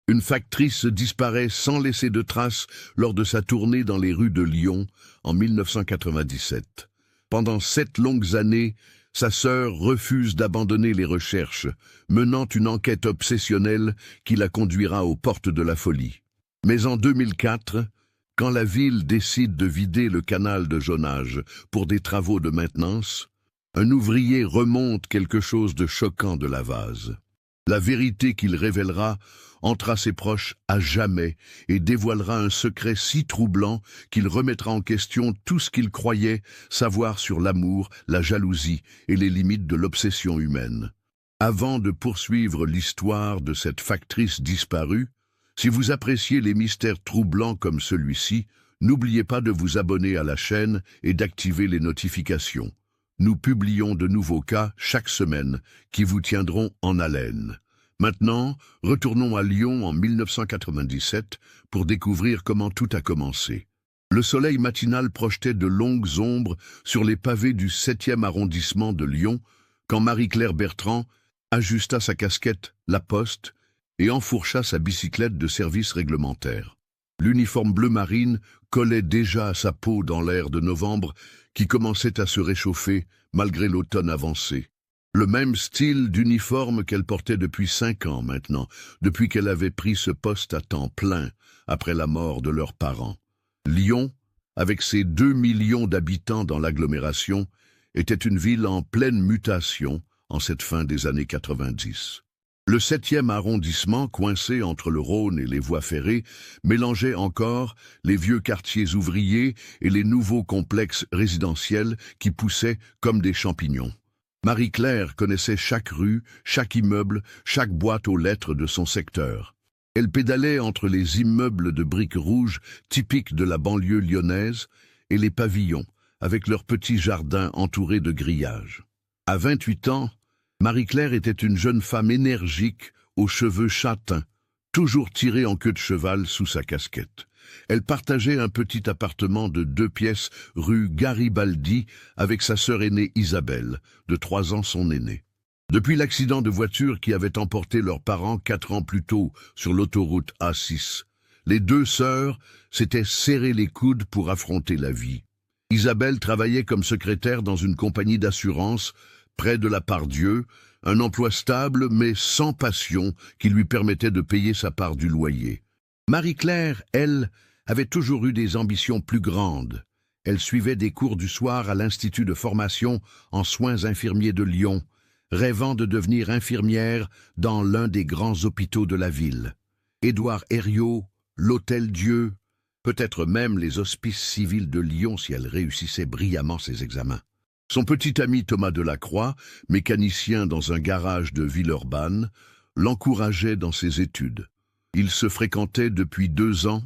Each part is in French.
Une factrice disparaît sans laisser de traces lors de sa tournée dans les rues de Lyon en 1997. Pendant 7 longues années, sa sœur refuse d'abandonner les recherches, menant une enquête obsessionnelle qui la conduira aux portes de la folie. Mais en 2004, quand la ville décide de vider le canal de Jonage pour des travaux de maintenance, un ouvrier remonte quelque chose de choquant de la vase. La vérité qu'il révélera entrera ses proches à jamais et dévoilera un secret si troublant qu'il remettra en question tout ce qu'il croyait savoir sur l'amour, la jalousie et les limites de l'obsession humaine. Avant de poursuivre l'histoire de cette factrice disparue, si vous appréciez les mystères troublants comme celui-ci, n'oubliez pas de vous abonner à la chaîne et d'activer les notifications. Nous publions de nouveaux cas chaque semaine qui vous tiendront en haleine. Maintenant, retournons à Lyon en 1997 pour découvrir comment tout a commencé. Le soleil matinal projetait de longues ombres sur les pavés du 7e arrondissement de Lyon quand Marie-Claire Bertrand ajusta sa casquette La Poste et enfourcha sa bicyclette de service réglementaire. L'uniforme bleu marine collait déjà à sa peau dans l'air de novembre qui commençait à se réchauffer malgré l'automne avancé. Le même style d'uniforme qu'elle portait depuis 5 ans maintenant, depuis qu'elle avait pris ce poste à temps plein après la mort de leurs parents. Lyon, avec ses 2 millions d'habitants dans l'agglomération, était une ville en pleine mutation en cette fin des années 90. Le 7e arrondissement, coincé entre le Rhône et les voies ferrées, mélangeait encore les vieux quartiers ouvriers et les nouveaux complexes résidentiels qui poussaient comme des champignons. Marie-Claire connaissait chaque rue, chaque immeuble, chaque boîte aux lettres de son secteur. Elle pédalait entre les immeubles de briques rouges typiques de la banlieue lyonnaise et les pavillons, avec leurs petits jardins entourés de grillages. À 28 ans, Marie-Claire était une jeune femme énergique, aux cheveux châtains, toujours tirée en queue de cheval sous sa casquette. Elle partageait un petit appartement de 2 pièces rue Garibaldi avec sa sœur aînée Isabelle, de 3 ans son aînée. Depuis l'accident de voiture qui avait emporté leurs parents 4 ans plus tôt sur l'autoroute A6, les 2 sœurs s'étaient serrées les coudes pour affronter la vie. Isabelle travaillait comme secrétaire dans une compagnie d'assurance près de la Part-Dieu, un emploi stable mais sans passion qui lui permettait de payer sa part du loyer. Marie-Claire, elle, avait toujours eu des ambitions plus grandes. Elle suivait des cours du soir à l'Institut de formation en soins infirmiers de Lyon, rêvant de devenir infirmière dans l'un des grands hôpitaux de la ville. Édouard Herriot, l'Hôtel-Dieu, peut-être même les hospices civils de Lyon si elle réussissait brillamment ses examens. Son petit ami Thomas Delacroix, mécanicien dans un garage de Villeurbanne, l'encourageait dans ses études. Ils se fréquentaient depuis 2 ans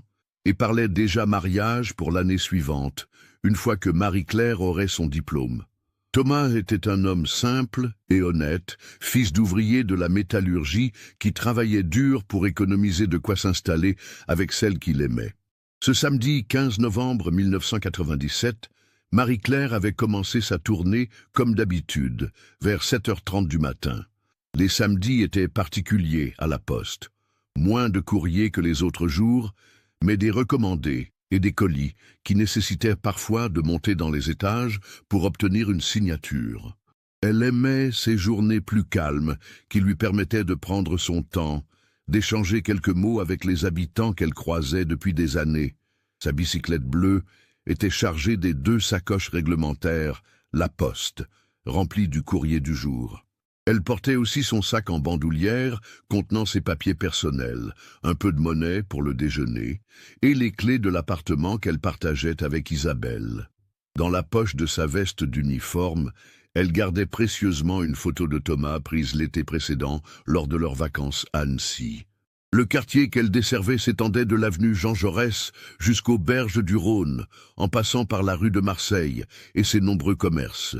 et parlaient déjà mariage pour l'année suivante, une fois que Marie-Claire aurait son diplôme. Thomas était un homme simple et honnête, fils d'ouvrier de la métallurgie qui travaillait dur pour économiser de quoi s'installer avec celle qu'il aimait. Ce samedi 15 novembre 1997, Marie-Claire avait commencé sa tournée comme d'habitude, vers 7h30 du matin. Les samedis étaient particuliers à la poste. Moins de courriers que les autres jours, mais des recommandés et des colis qui nécessitaient parfois de monter dans les étages pour obtenir une signature. Elle aimait ces journées plus calmes qui lui permettaient de prendre son temps, d'échanger quelques mots avec les habitants qu'elle croisait depuis des années. Sa bicyclette bleue était chargée des 2 sacoches réglementaires, La Poste, remplies du courrier du jour. Elle portait aussi son sac en bandoulière contenant ses papiers personnels, un peu de monnaie pour le déjeuner, et les clés de l'appartement qu'elle partageait avec Isabelle. Dans la poche de sa veste d'uniforme, elle gardait précieusement une photo de Thomas prise l'été précédent lors de leurs vacances à Annecy. Le quartier qu'elle desservait s'étendait de l'avenue Jean Jaurès jusqu'aux berges du Rhône, en passant par la rue de Marseille et ses nombreux commerces.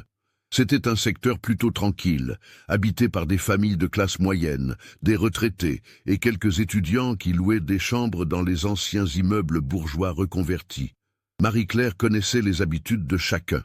C'était un secteur plutôt tranquille, habité par des familles de classe moyenne, des retraités et quelques étudiants qui louaient des chambres dans les anciens immeubles bourgeois reconvertis. Marie-Claire connaissait les habitudes de chacun.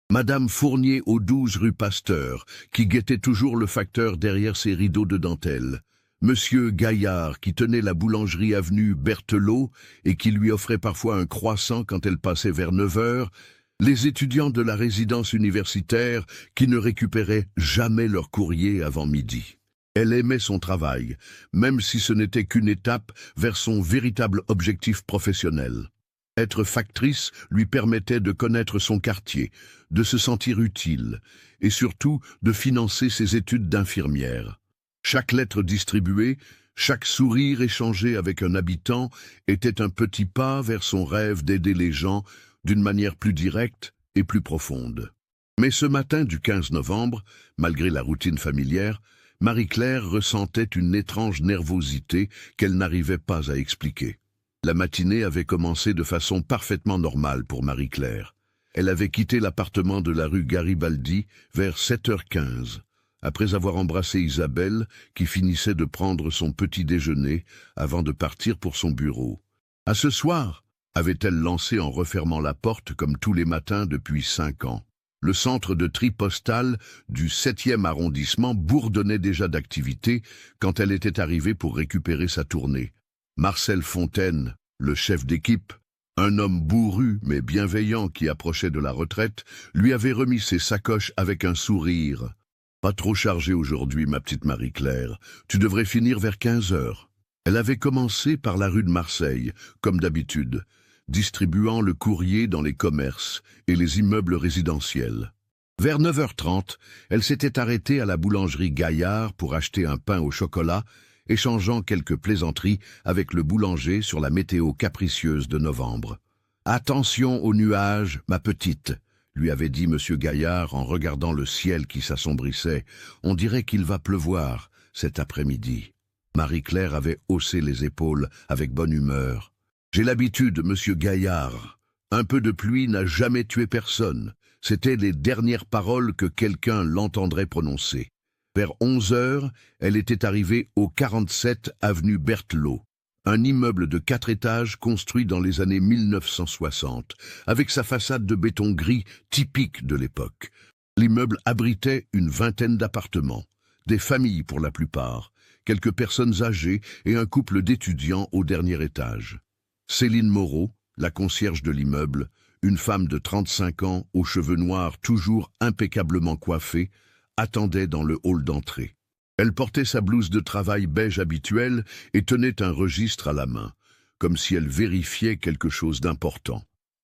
Madame Fournier aux 12 rue Pasteur, qui guettait toujours le facteur derrière ses rideaux de dentelle. Monsieur Gaillard, qui tenait la boulangerie avenue Berthelot et qui lui offrait parfois un croissant quand elle passait vers 9 heures, les étudiants de la résidence universitaire qui ne récupéraient jamais leur courrier avant midi. Elle aimait son travail, même si ce n'était qu'une étape vers son véritable objectif professionnel. Être factrice lui permettait de connaître son quartier, de se sentir utile et surtout de financer ses études d'infirmière. Chaque lettre distribuée, chaque sourire échangé avec un habitant était un petit pas vers son rêve d'aider les gens d'une manière plus directe et plus profonde. Mais ce matin du 15 novembre, malgré la routine familière, Marie-Claire ressentait une étrange nervosité qu'elle n'arrivait pas à expliquer. La matinée avait commencé de façon parfaitement normale pour Marie-Claire. Elle avait quitté l'appartement de la rue Garibaldi vers 7h15. Après avoir embrassé Isabelle, qui finissait de prendre son petit déjeuner avant de partir pour son bureau. « À ce soir !» avait-elle lancé en refermant la porte comme tous les matins depuis 5 ans. Le centre de tri postal du 7e arrondissement bourdonnait déjà d'activité quand elle était arrivée pour récupérer sa tournée. Marcel Fontaine, le chef d'équipe, un homme bourru mais bienveillant qui approchait de la retraite, lui avait remis ses sacoches avec un sourire. « Pas trop chargé aujourd'hui, ma petite Marie-Claire. Tu devrais finir vers 15 heures. » Elle avait commencé par la rue de Marseille, comme d'habitude, distribuant le courrier dans les commerces et les immeubles résidentiels. Vers 9h30, elle s'était arrêtée à la boulangerie Gaillard pour acheter un pain au chocolat, échangeant quelques plaisanteries avec le boulanger sur la météo capricieuse de novembre. « Attention aux nuages, ma petite !» lui avait dit M. Gaillard en regardant le ciel qui s'assombrissait. « On dirait qu'il va pleuvoir cet après-midi. » Marie-Claire avait haussé les épaules avec bonne humeur. « J'ai l'habitude, M. Gaillard. Un peu de pluie n'a jamais tué personne. » C'étaient les dernières paroles que quelqu'un l'entendrait prononcer. Vers 11 heures, elle était arrivée au 47 avenue Berthelot, un immeuble de 4 étages construit dans les années 1960, avec sa façade de béton gris typique de l'époque. L'immeuble abritait une vingtaine d'appartements, des familles pour la plupart, quelques personnes âgées et un couple d'étudiants au dernier étage. Céline Moreau, la concierge de l'immeuble, une femme de 35 ans aux cheveux noirs toujours impeccablement coiffés, attendait dans le hall d'entrée. Elle portait sa blouse de travail beige habituelle et tenait un registre à la main, comme si elle vérifiait quelque chose d'important.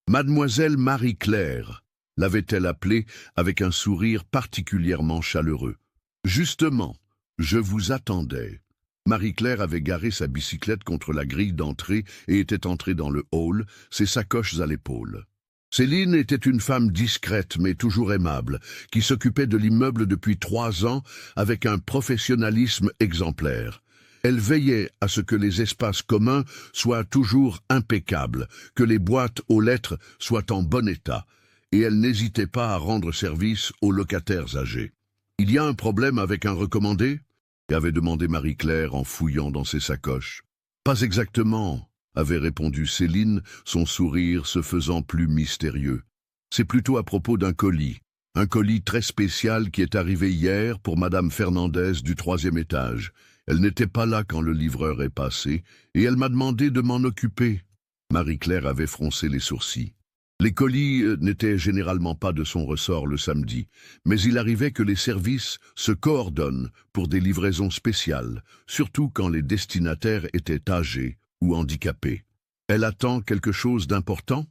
Mademoiselle Marie-Claire, l'avait-elle appelée avec un sourire particulièrement chaleureux. « Justement, je vous attendais. » Marie-Claire avait garé sa bicyclette contre la grille d'entrée et était entrée dans le hall, ses sacoches à l'épaule. Céline était une femme discrète mais toujours aimable, qui s'occupait de l'immeuble depuis 3 ans avec un professionnalisme exemplaire. Elle veillait à ce que les espaces communs soient toujours impeccables, que les boîtes aux lettres soient en bon état, et elle n'hésitait pas à rendre service aux locataires âgés. « Il y a un problème avec un recommandé ?» avait demandé Marie-Claire en fouillant dans ses sacoches. « Pas exactement », avait répondu Céline, son sourire se faisant plus mystérieux. « C'est plutôt à propos d'un colis très spécial qui est arrivé hier pour Madame Fernandez du 3e étage. Elle n'était pas là quand le livreur est passé, et elle m'a demandé de m'en occuper. » Marie-Claire avait froncé les sourcils. Les colis n'étaient généralement pas de son ressort le samedi, mais il arrivait que les services se coordonnent pour des livraisons spéciales, surtout quand les destinataires étaient âgés ou handicapés. « Elle attend quelque chose d'important ?»«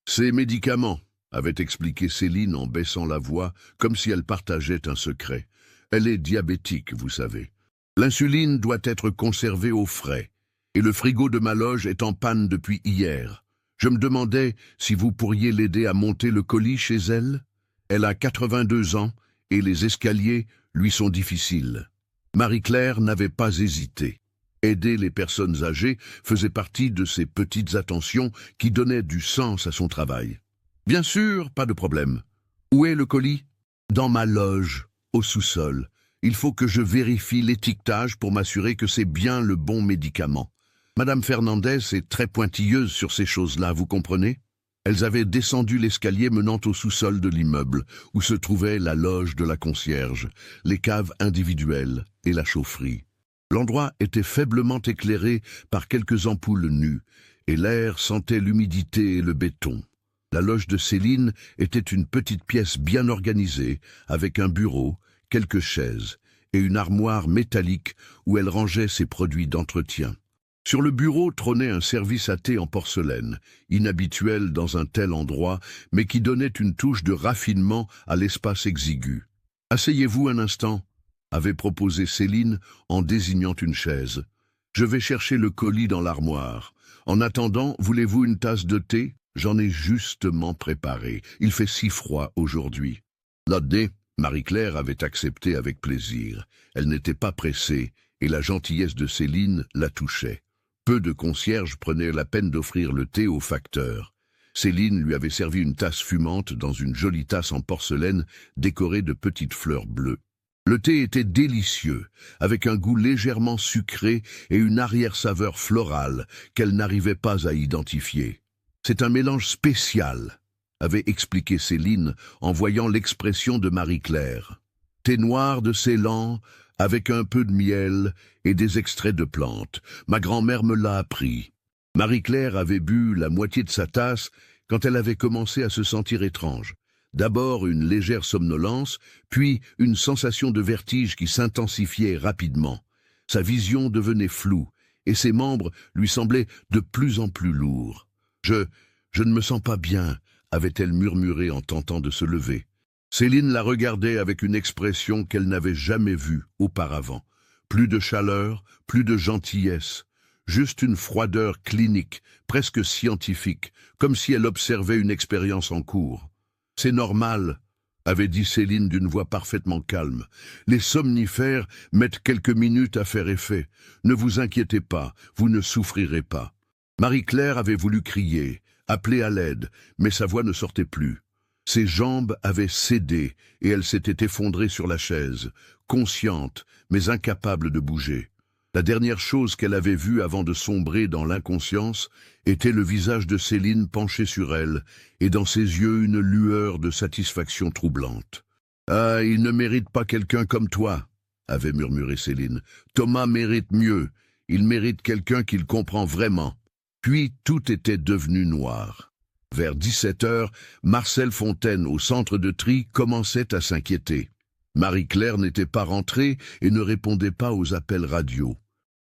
Ses médicaments », avait expliqué Céline en baissant la voix, comme si elle partageait un secret. « Elle est diabétique, vous savez. L'insuline doit être conservée au frais, et le frigo de ma loge est en panne depuis hier. Je me demandais si vous pourriez l'aider à monter le colis chez elle. Elle a 82 ans et les escaliers lui sont difficiles. » Marie-Claire n'avait pas hésité. Aider les personnes âgées faisait partie de ces petites attentions qui donnaient du sens à son travail. « Bien sûr, pas de problème. Où est le colis ? » ?»« Dans ma loge, au sous-sol. Il faut que je vérifie l'étiquetage pour m'assurer que c'est bien le bon médicament. Madame Fernandez est très pointilleuse sur ces choses-là, vous comprenez ? Elles avaient descendu l'escalier menant au sous-sol de l'immeuble, où se trouvait la loge de la concierge, les caves individuelles et la chaufferie. L'endroit était faiblement éclairé par quelques ampoules nues, et l'air sentait l'humidité et le béton. La loge de Céline était une petite pièce bien organisée, avec un bureau, quelques chaises et une armoire métallique où elle rangeait ses produits d'entretien. Sur le bureau trônait un service à thé en porcelaine, inhabituel dans un tel endroit, mais qui donnait une touche de raffinement à l'espace exigu. « Asseyez-vous un instant », avait proposé Céline en désignant une chaise. « Je vais chercher le colis dans l'armoire. En attendant, voulez-vous une tasse de thé? J'en ai justement préparé. Il fait si froid aujourd'hui. » L'Odé, Marie-Claire avait accepté avec plaisir. Elle n'était pas pressée, et la gentillesse de Céline la touchait. Peu de concierges prenaient la peine d'offrir le thé au facteur. Céline lui avait servi une tasse fumante dans une jolie tasse en porcelaine décorée de petites fleurs bleues. Le thé était délicieux, avec un goût légèrement sucré et une arrière-saveur florale qu'elle n'arrivait pas à identifier. « C'est un mélange spécial », avait expliqué Céline en voyant l'expression de Marie-Claire. « Thé noir de Ceylan, avec un peu de miel et des extraits de plantes. Ma grand-mère me l'a appris. » Marie-Claire avait bu la moitié de sa tasse quand elle avait commencé à se sentir étrange. D'abord une légère somnolence, puis une sensation de vertige qui s'intensifiait rapidement. Sa vision devenait floue, et ses membres lui semblaient de plus en plus lourds. « Je ne me sens pas bien », avait-elle murmuré en tentant de se lever. Céline la regardait avec une expression qu'elle n'avait jamais vue auparavant. Plus de chaleur, plus de gentillesse, juste une froideur clinique, presque scientifique, comme si elle observait une expérience en cours. « C'est normal », avait dit Céline d'une voix parfaitement calme. « Les somnifères mettent quelques minutes à faire effet. Ne vous inquiétez pas, vous ne souffrirez pas. » Marie-Claire avait voulu crier, appeler à l'aide, mais sa voix ne sortait plus. Ses jambes avaient cédé et elle s'était effondrée sur la chaise, consciente, mais incapable de bouger. La dernière chose qu'elle avait vue avant de sombrer dans l'inconscience était le visage de Céline penché sur elle, et dans ses yeux une lueur de satisfaction troublante. « Ah, il ne mérite pas quelqu'un comme toi », avait murmuré Céline. « Thomas mérite mieux, il mérite quelqu'un qu'il comprend vraiment. » Puis tout était devenu noir. Vers 17 heures, Marcel Fontaine, au centre de tri, commençait à s'inquiéter. Marie-Claire n'était pas rentrée et ne répondait pas aux appels radio.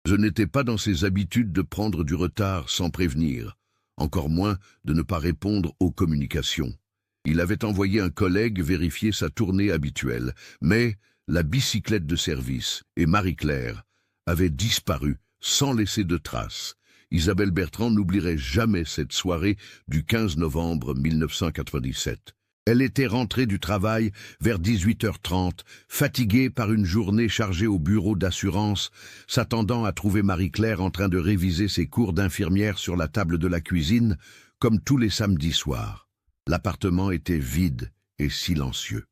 Ce n'était pas dans ses habitudes de prendre du retard sans prévenir, encore moins de ne pas répondre aux communications. Il avait envoyé un collègue vérifier sa tournée habituelle, mais la bicyclette de service et Marie-Claire avaient disparu sans laisser de traces. Isabelle Bertrand n'oublierait jamais cette soirée du 15 novembre 1997. Elle était rentrée du travail vers 18h30, fatiguée par une journée chargée au bureau d'assurance, s'attendant à trouver Marie-Claire en train de réviser ses cours d'infirmière sur la table de la cuisine, comme tous les samedis soirs. L'appartement était vide et silencieux.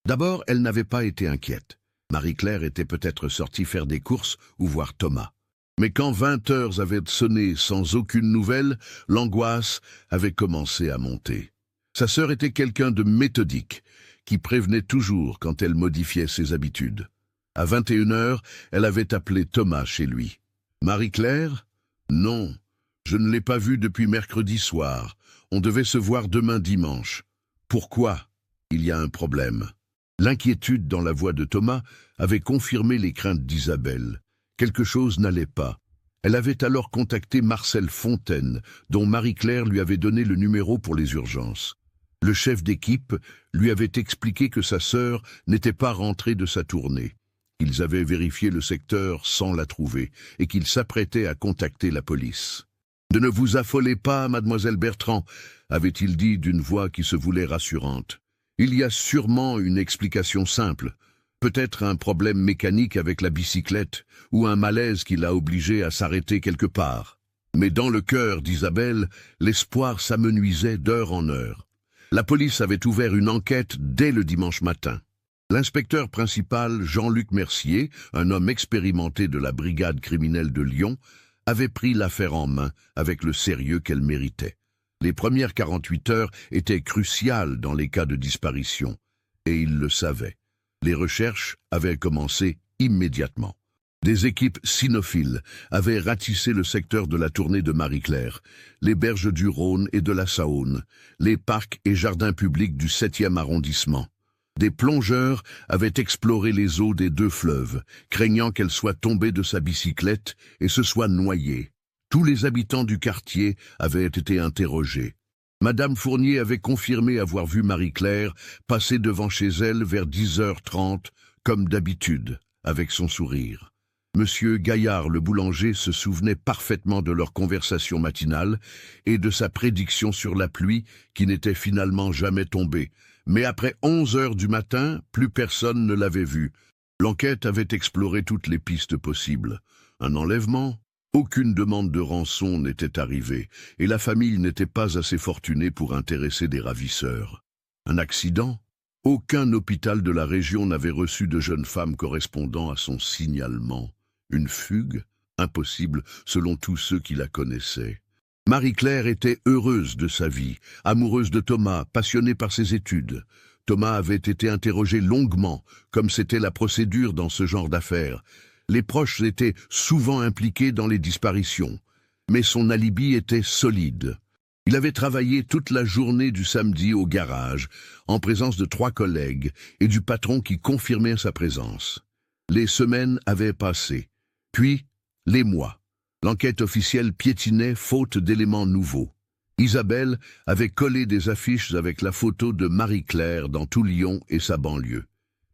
D'abord, elle n'avait pas été inquiète. Marie-Claire était peut-être sortie faire des courses ou voir Thomas. Mais quand 20 heures avaient sonné sans aucune nouvelle, l'angoisse avait commencé à monter. Sa sœur était quelqu'un de méthodique, qui prévenait toujours quand elle modifiait ses habitudes. À 21 heures, elle avait appelé Thomas chez lui. « Marie-Claire ? Non, je ne l'ai pas vue depuis mercredi soir. On devait se voir demain dimanche. Pourquoi ? Il y a un problème. » L'inquiétude dans la voix de Thomas avait confirmé les craintes d'Isabelle. Quelque chose n'allait pas. Elle avait alors contacté Marcel Fontaine, dont Marie-Claire lui avait donné le numéro pour les urgences. Le chef d'équipe lui avait expliqué que sa sœur n'était pas rentrée de sa tournée. Ils avaient vérifié le secteur sans la trouver et qu'ils s'apprêtaient à contacter la police. « Ne vous affolez pas, mademoiselle Bertrand », avait-il dit d'une voix qui se voulait rassurante. « Il y a sûrement une explication simple. Peut-être un problème mécanique avec la bicyclette ou un malaise qui l'a obligé à s'arrêter quelque part. » Mais dans le cœur d'Isabelle, l'espoir s'amenuisait d'heure en heure. La police avait ouvert une enquête dès le dimanche matin. L'inspecteur principal Jean-Luc Mercier, un homme expérimenté de la brigade criminelle de Lyon, avait pris l'affaire en main avec le sérieux qu'elle méritait. Les premières 48 heures étaient cruciales dans les cas de disparition, et il le savait. Les recherches avaient commencé immédiatement. Des équipes cynophiles avaient ratissé le secteur de la tournée de Marie-Claire, les berges du Rhône et de la Saône, les parcs et jardins publics du 7e arrondissement. Des plongeurs avaient exploré les eaux des deux fleuves, craignant qu'elle soit tombée de sa bicyclette et se soit noyée. Tous les habitants du quartier avaient été interrogés. Madame Fournier avait confirmé avoir vu Marie-Claire passer devant chez elle vers 10h30, comme d'habitude, avec son sourire. Monsieur Gaillard, le boulanger, se souvenait parfaitement de leur conversation matinale et de sa prédiction sur la pluie qui n'était finalement jamais tombée. Mais après 11 heures du matin, plus personne ne l'avait vue. L'enquête avait exploré toutes les pistes possibles. Un enlèvement? Aucune demande de rançon n'était arrivée, et la famille n'était pas assez fortunée pour intéresser des ravisseurs. Un accident? Aucun hôpital de la région n'avait reçu de jeune femme correspondant à son signalement. Une fugue? Impossible selon tous ceux qui la connaissaient. Marie-Claire était heureuse de sa vie, amoureuse de Thomas, passionnée par ses études. Thomas avait été interrogé longuement, comme c'était la procédure dans ce genre d'affaires. Les proches étaient souvent impliqués dans les disparitions, mais son alibi était solide. Il avait travaillé toute la journée du samedi au garage, en présence de 3 collègues et du patron qui confirmait sa présence. Les semaines avaient passé, puis les mois. L'enquête officielle piétinait faute d'éléments nouveaux. Isabelle avait collé des affiches avec la photo de Marie-Claire dans tout Lyon et sa banlieue.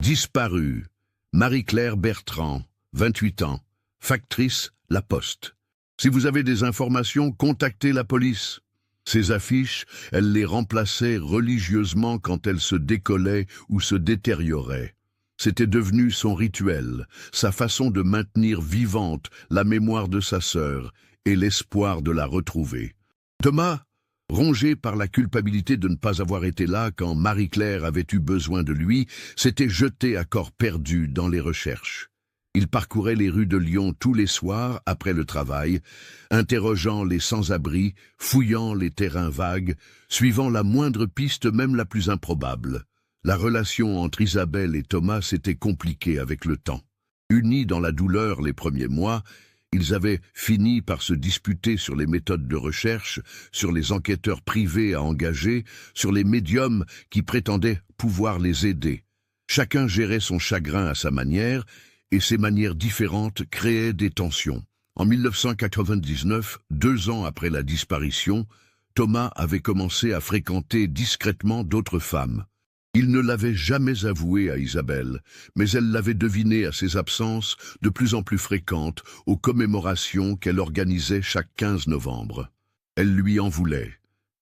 Disparue, Marie-Claire Bertrand, 28 ans, factrice La Poste. Si vous avez des informations, contactez la police. Ces affiches, elle les remplaçait religieusement quand elles se décollaient ou se détérioraient. C'était devenu son rituel, sa façon de maintenir vivante la mémoire de sa sœur et l'espoir de la retrouver. Thomas, rongé par la culpabilité de ne pas avoir été là quand Marie-Claire avait eu besoin de lui, s'était jeté à corps perdu dans les recherches. Il parcourait les rues de Lyon tous les soirs après le travail, interrogeant les sans-abri, fouillant les terrains vagues, suivant la moindre piste, même la plus improbable. La relation entre Isabelle et Thomas s'était compliquée avec le temps. Unis dans la douleur les premiers mois, ils avaient fini par se disputer sur les méthodes de recherche, sur les enquêteurs privés à engager, sur les médiums qui prétendaient pouvoir les aider. Chacun gérait son chagrin à sa manière, et ces manières différentes créaient des tensions. En 1999, 2 ans après la disparition, Thomas avait commencé à fréquenter discrètement d'autres femmes. Il ne l'avait jamais avoué à Isabelle, mais elle l'avait deviné à ses absences de plus en plus fréquentes aux commémorations qu'elle organisait chaque 15 novembre. Elle lui en voulait,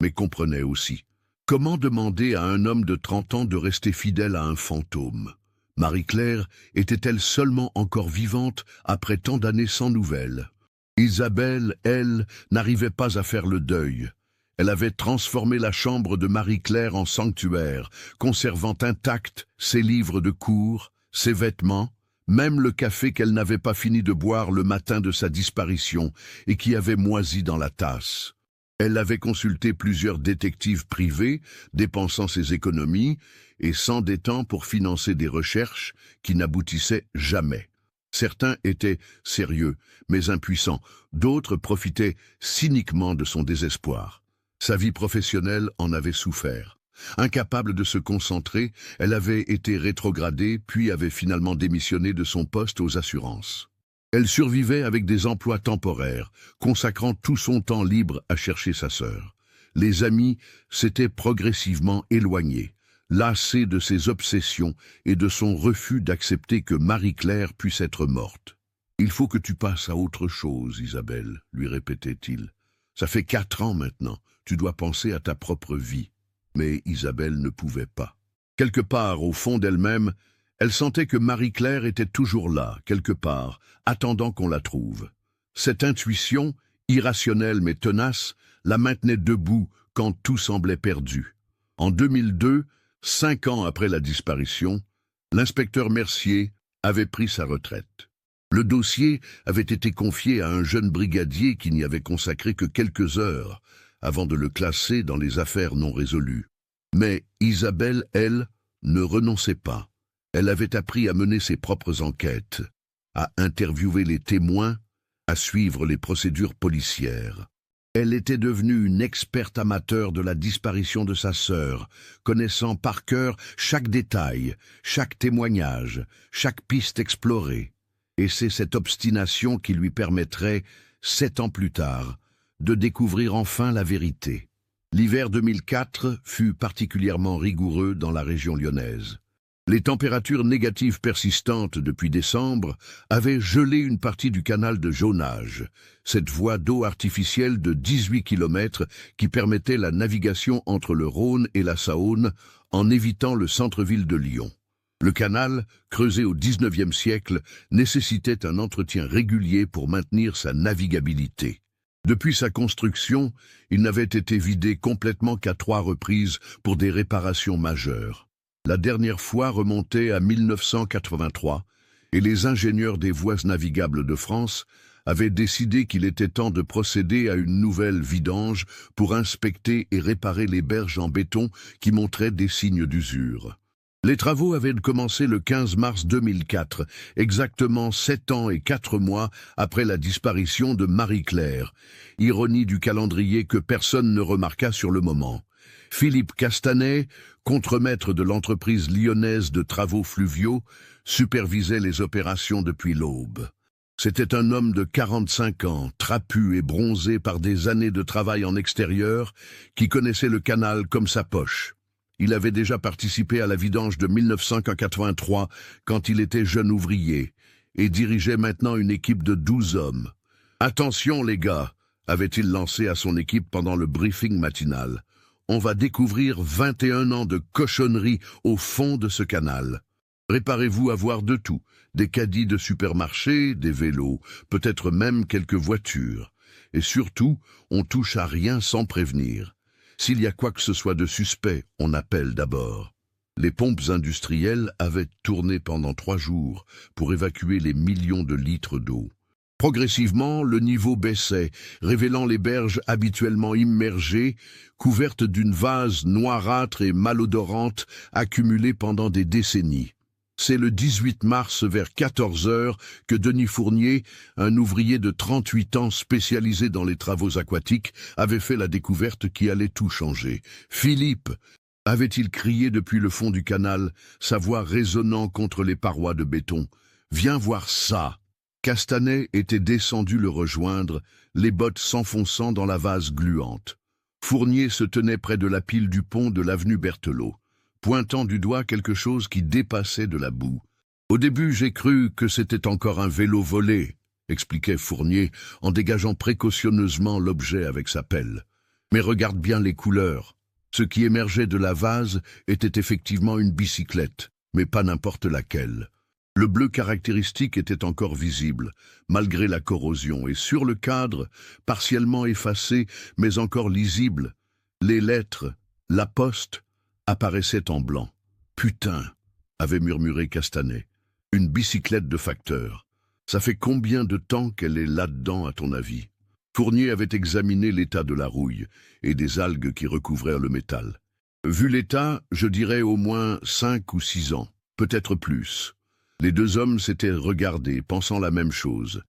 mais comprenait aussi. Comment demander à un homme de 30 ans de rester fidèle à un fantôme? Marie-Claire était-elle seulement encore vivante après tant d'années sans nouvelles? Isabelle, elle, n'arrivait pas à faire le deuil. Elle avait transformé la chambre de Marie-Claire en sanctuaire, conservant intacts ses livres de cours, ses vêtements, même le café qu'elle n'avait pas fini de boire le matin de sa disparition et qui avait moisi dans la tasse. Elle avait consulté plusieurs détectives privés, dépensant ses économies et s'endettant pour financer des recherches qui n'aboutissaient jamais. Certains étaient sérieux, mais impuissants, d'autres profitaient cyniquement de son désespoir. Sa vie professionnelle en avait souffert. Incapable de se concentrer, elle avait été rétrogradée, puis avait finalement démissionné de son poste aux assurances. Elle survivait avec des emplois temporaires, consacrant tout son temps libre à chercher sa sœur. Les amis s'étaient progressivement éloignés, lassés de ses obsessions et de son refus d'accepter que Marie-Claire puisse être morte. « Il faut que tu passes à autre chose, Isabelle, » lui répétait-il. « Ça fait 4 ans maintenant. Tu dois penser à ta propre vie. » Mais Isabelle ne pouvait pas. Quelque part, au fond d'elle-même, elle sentait que Marie-Claire était toujours là, quelque part, attendant qu'on la trouve. Cette intuition, irrationnelle mais tenace, la maintenait debout quand tout semblait perdu. En 2002, 5 ans après la disparition, l'inspecteur Mercier avait pris sa retraite. Le dossier avait été confié à un jeune brigadier qui n'y avait consacré que quelques heures, avant de le classer dans les affaires non résolues. Mais Isabelle, elle, ne renonçait pas. Elle avait appris à mener ses propres enquêtes. à interviewer les témoins, à suivre les procédures policières. Elle était devenue une experte amateur de la disparition de sa sœur, connaissant par cœur chaque détail, chaque témoignage, chaque piste explorée. Et c'est cette obstination qui lui permettrait, 7 ans plus tard, de découvrir enfin la vérité. L'hiver 2004 fut particulièrement rigoureux dans la région lyonnaise. Les températures négatives persistantes depuis décembre avaient gelé une partie du canal de Jaunage, cette voie d'eau artificielle de 18 km qui permettait la navigation entre le Rhône et la Saône en évitant le centre-ville de Lyon. Le canal, creusé au XIXe siècle, nécessitait un entretien régulier pour maintenir sa navigabilité. Depuis sa construction, il n'avait été vidé complètement qu'à 3 reprises pour des réparations majeures. La dernière fois remontait à 1983, et les ingénieurs des voies navigables de France avaient décidé qu'il était temps de procéder à une nouvelle vidange pour inspecter et réparer les berges en béton qui montraient des signes d'usure. Les travaux avaient commencé le 15 mars 2004, exactement 7 ans et 4 mois après la disparition de Marie-Claire. Ironie du calendrier que personne ne remarqua sur le moment. Philippe Castanet, contremaître de l'entreprise lyonnaise de travaux fluviaux, supervisait les opérations depuis l'aube. C'était un homme de 45 ans, trapu et bronzé par des années de travail en extérieur, qui connaissait le canal comme sa poche. Il avait déjà participé à la vidange de 1983 quand il était jeune ouvrier, et dirigeait maintenant une équipe de 12 hommes. « Attention les gars !» avait-il lancé à son équipe pendant le briefing matinal. On va découvrir 21 ans de cochonnerie au fond de ce canal. Préparez-vous à voir de tout, des caddies de supermarché, des vélos, peut-être même quelques voitures. Et surtout, on touche à rien sans prévenir. S'il y a quoi que ce soit de suspect, on appelle d'abord. Les pompes industrielles avaient tourné pendant 3 jours pour évacuer les millions de litres d'eau. Progressivement, le niveau baissait, révélant les berges habituellement immergées, couvertes d'une vase noirâtre et malodorante accumulée pendant des décennies. C'est le 18 mars vers 14 heures que Denis Fournier, un ouvrier de 38 ans spécialisé dans les travaux aquatiques, avait fait la découverte qui allait tout changer. « Philippe !» avait-il crié depuis le fond du canal, sa voix résonnant contre les parois de béton. « Viens voir ça !» Castanet était descendu le rejoindre, les bottes s'enfonçant dans la vase gluante. Fournier se tenait près de la pile du pont de l'avenue Berthelot, pointant du doigt quelque chose qui dépassait de la boue. « Au début, j'ai cru que c'était encore un vélo volé », expliquait Fournier en dégageant précautionneusement l'objet avec sa pelle. « Mais regarde bien les couleurs. Ce qui émergeait de la vase était effectivement une bicyclette, mais pas n'importe laquelle. Le bleu caractéristique était encore visible, malgré la corrosion, et sur le cadre, partiellement effacé, mais encore lisible, les lettres « La Poste » apparaissaient en blanc. « Putain !» avait murmuré Castanet. « Une bicyclette de facteur. Ça fait combien de temps qu'elle est là-dedans, à ton avis ?» Fournier avait examiné l'état de la rouille et des algues qui recouvraient le métal. Vu l'état, je dirais au moins 5 ou 6 ans, peut-être plus. Les 2 hommes s'étaient regardés, pensant la même chose.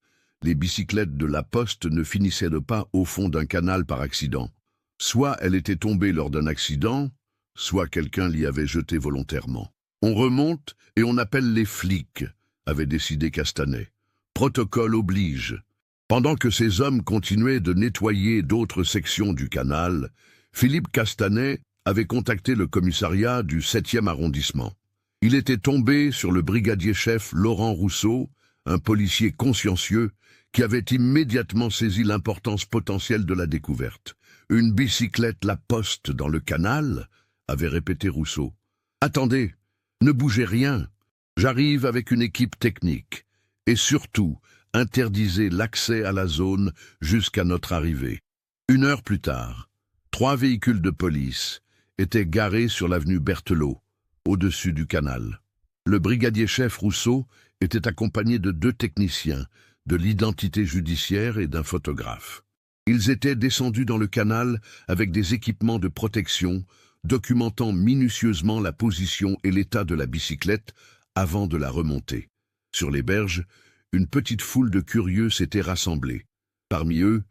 Les bicyclettes de la Poste ne finissaient pas au fond d'un canal par accident. Soit elle était tombée lors d'un accident, soit quelqu'un l'y avait jetée volontairement. « On remonte et on appelle les flics », avait décidé Castanet. « Protocole oblige ». Pendant que ces hommes continuaient de nettoyer d'autres sections du canal, Philippe Castanet avait contacté le commissariat du 7e arrondissement. Il était tombé sur le brigadier-chef Laurent Rousseau, un policier consciencieux, qui avait immédiatement saisi l'importance potentielle de la découverte. « Une bicyclette La Poste dans le canal ?» avait répété Rousseau. « Attendez, ne bougez rien. J'arrive avec une équipe technique. Et surtout, interdisez l'accès à la zone jusqu'à notre arrivée. » 1 heure plus tard, 3 véhicules de police étaient garés sur l'avenue Berthelot, au-dessus du canal. Le brigadier-chef Rousseau était accompagné de 2 techniciens, de l'identité judiciaire et d'un photographe. Ils étaient descendus dans le canal avec des équipements de protection, documentant minutieusement la position et l'état de la bicyclette avant de la remonter. Sur les berges, une petite foule de curieux s'était rassemblée. Parmi eux,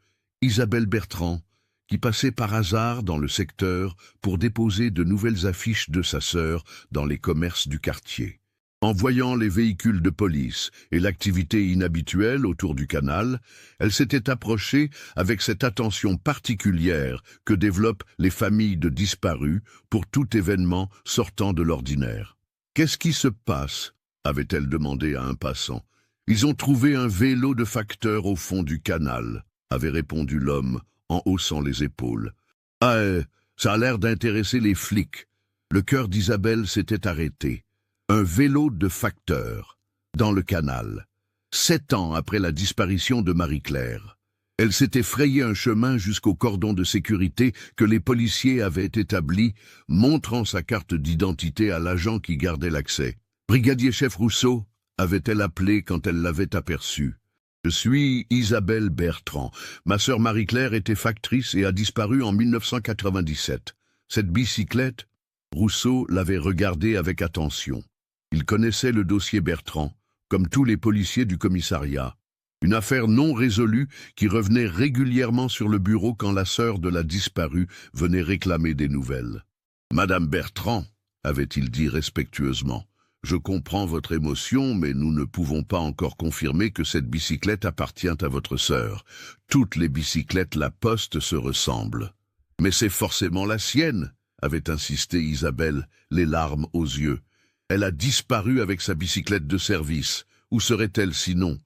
Isabelle Bertrand, qui passait par hasard dans le secteur pour déposer de nouvelles affiches de sa sœur dans les commerces du quartier. En voyant les véhicules de police et l'activité inhabituelle autour du canal, elle s'était approchée avec cette attention particulière que développent les familles de disparus pour tout événement sortant de l'ordinaire. « Qu'est-ce qui se passe ?» avait-elle demandé à un passant. « Ils ont trouvé un vélo de facteur au fond du canal », avait répondu l'homme en haussant les épaules. « Ah, ça a l'air d'intéresser les flics. » Le cœur d'Isabelle s'était arrêté. Un vélo de facteur, dans le canal, 7 ans après la disparition de Marie-Claire. Elle s'était frayé un chemin jusqu'au cordon de sécurité que les policiers avaient établi, montrant sa carte d'identité à l'agent qui gardait l'accès. « Brigadier-chef Rousseau » avait-elle appelé quand elle l'avait aperçu. « Je suis Isabelle Bertrand. Ma sœur Marie-Claire était factrice et a disparu en 1997. Cette bicyclette ?» Rousseau l'avait regardée avec attention. Il connaissait le dossier Bertrand, comme tous les policiers du commissariat. Une affaire non résolue qui revenait régulièrement sur le bureau quand la sœur de la disparue venait réclamer des nouvelles. « Madame Bertrand » avait-il dit respectueusement, « je comprends votre émotion, mais nous ne pouvons pas encore confirmer que cette bicyclette appartient à votre sœur. Toutes les bicyclettes La Poste se ressemblent. »« Mais c'est forcément la sienne » avait insisté Isabelle, les larmes aux yeux. Elle a disparu avec sa bicyclette de service. Où serait-elle sinon?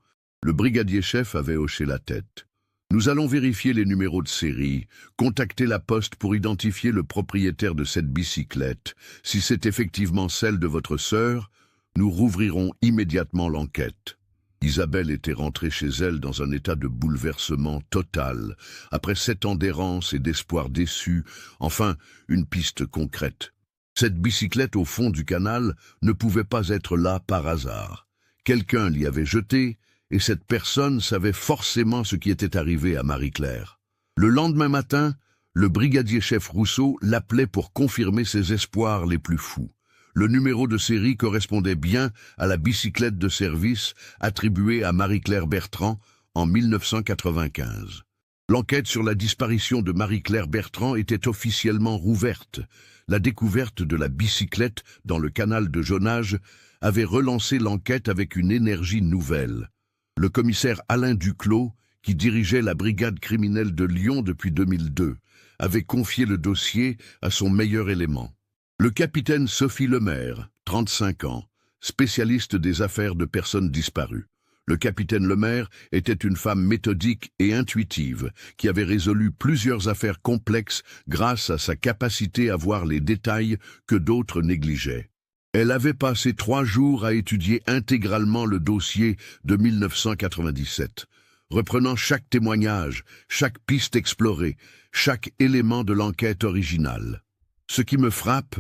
Le brigadier-chef avait hoché la tête. Nous allons vérifier les numéros de série, contacter la poste pour identifier le propriétaire de cette bicyclette. Si c'est effectivement celle de votre sœur, nous rouvrirons immédiatement l'enquête. Isabelle était rentrée chez elle dans un état de bouleversement total, après 7 ans d'errance et d'espoir déçu, enfin une piste concrète. Cette bicyclette au fond du canal ne pouvait pas être là par hasard. Quelqu'un l'y avait jetée, et cette personne savait forcément ce qui était arrivé à Marie-Claire. Le lendemain matin, le brigadier-chef Rousseau l'appelait pour confirmer ses espoirs les plus fous. Le numéro de série correspondait bien à la bicyclette de service attribuée à Marie-Claire Bertrand en 1995. L'enquête sur la disparition de Marie-Claire Bertrand était officiellement rouverte. La découverte de la bicyclette dans le canal de Jonage avait relancé l'enquête avec une énergie nouvelle. Le commissaire Alain Duclos, qui dirigeait la brigade criminelle de Lyon depuis 2002, avait confié le dossier à son meilleur élément. Le capitaine Sophie Lemaire, 35 ans, spécialiste des affaires de personnes disparues. Le capitaine Lemaire était une femme méthodique et intuitive qui avait résolu plusieurs affaires complexes grâce à sa capacité à voir les détails que d'autres négligeaient. Elle avait passé 3 jours à étudier intégralement le dossier de 1997, reprenant chaque témoignage, chaque piste explorée, chaque élément de l'enquête originale. « Ce qui me frappe, »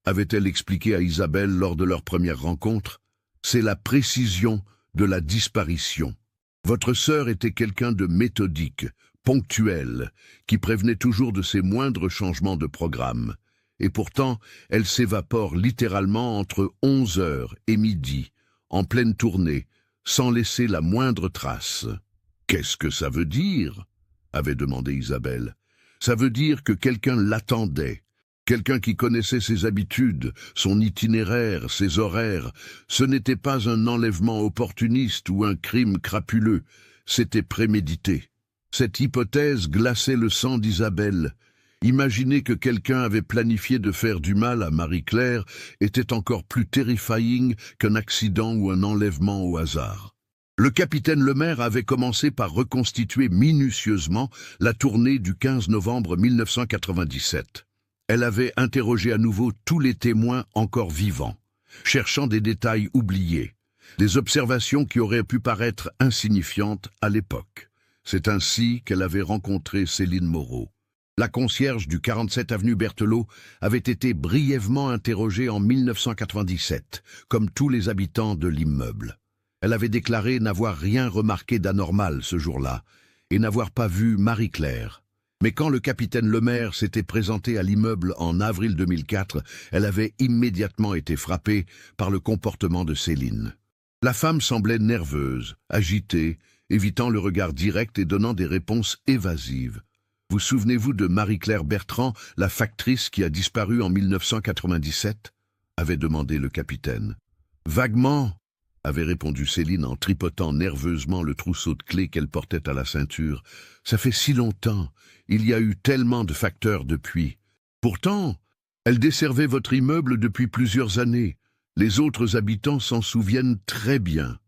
avait-elle expliqué à Isabelle lors de leur première rencontre, « c'est la précision de la disparition. Votre sœur était quelqu'un de méthodique, ponctuel, qui prévenait toujours de ses moindres changements de programme. Et pourtant, elle s'évapore littéralement entre 11h et midi, en pleine tournée, sans laisser la moindre trace. « Qu'est-ce que ça veut dire ?» avait demandé Isabelle. « Ça veut dire que quelqu'un l'attendait. Quelqu'un qui connaissait ses habitudes, son itinéraire, ses horaires. Ce n'était pas un enlèvement opportuniste ou un crime crapuleux, c'était prémédité. » Cette hypothèse glaçait le sang d'Isabelle. Imaginer que quelqu'un avait planifié de faire du mal à Marie-Claire était encore plus terrifying qu'un accident ou un enlèvement au hasard. Le capitaine Lemaire avait commencé par reconstituer minutieusement la tournée du 15 novembre 1997. Elle avait interrogé à nouveau tous les témoins encore vivants, cherchant des détails oubliés, des observations qui auraient pu paraître insignifiantes à l'époque. C'est ainsi qu'elle avait rencontré Céline Moreau. La concierge du 47 avenue Berthelot avait été brièvement interrogée en 1997, comme tous les habitants de l'immeuble. Elle avait déclaré n'avoir rien remarqué d'anormal ce jour-là et n'avoir pas vu Marie-Claire. Mais quand le capitaine Lemaire s'était présenté à l'immeuble en avril 2004, elle avait immédiatement été frappée par le comportement de Céline. La femme semblait nerveuse, agitée, évitant le regard direct et donnant des réponses évasives. Vous souvenez-vous de Marie-Claire Bertrand, la factrice qui a disparu en 1997 avait demandé le capitaine. Vaguement, avait répondu Céline en tripotant nerveusement le trousseau de clés qu'elle portait à la ceinture. Ça fait si longtemps, il y a eu tellement de facteurs depuis. Pourtant, elle desservait votre immeuble depuis plusieurs années. Les autres habitants s'en souviennent très bien.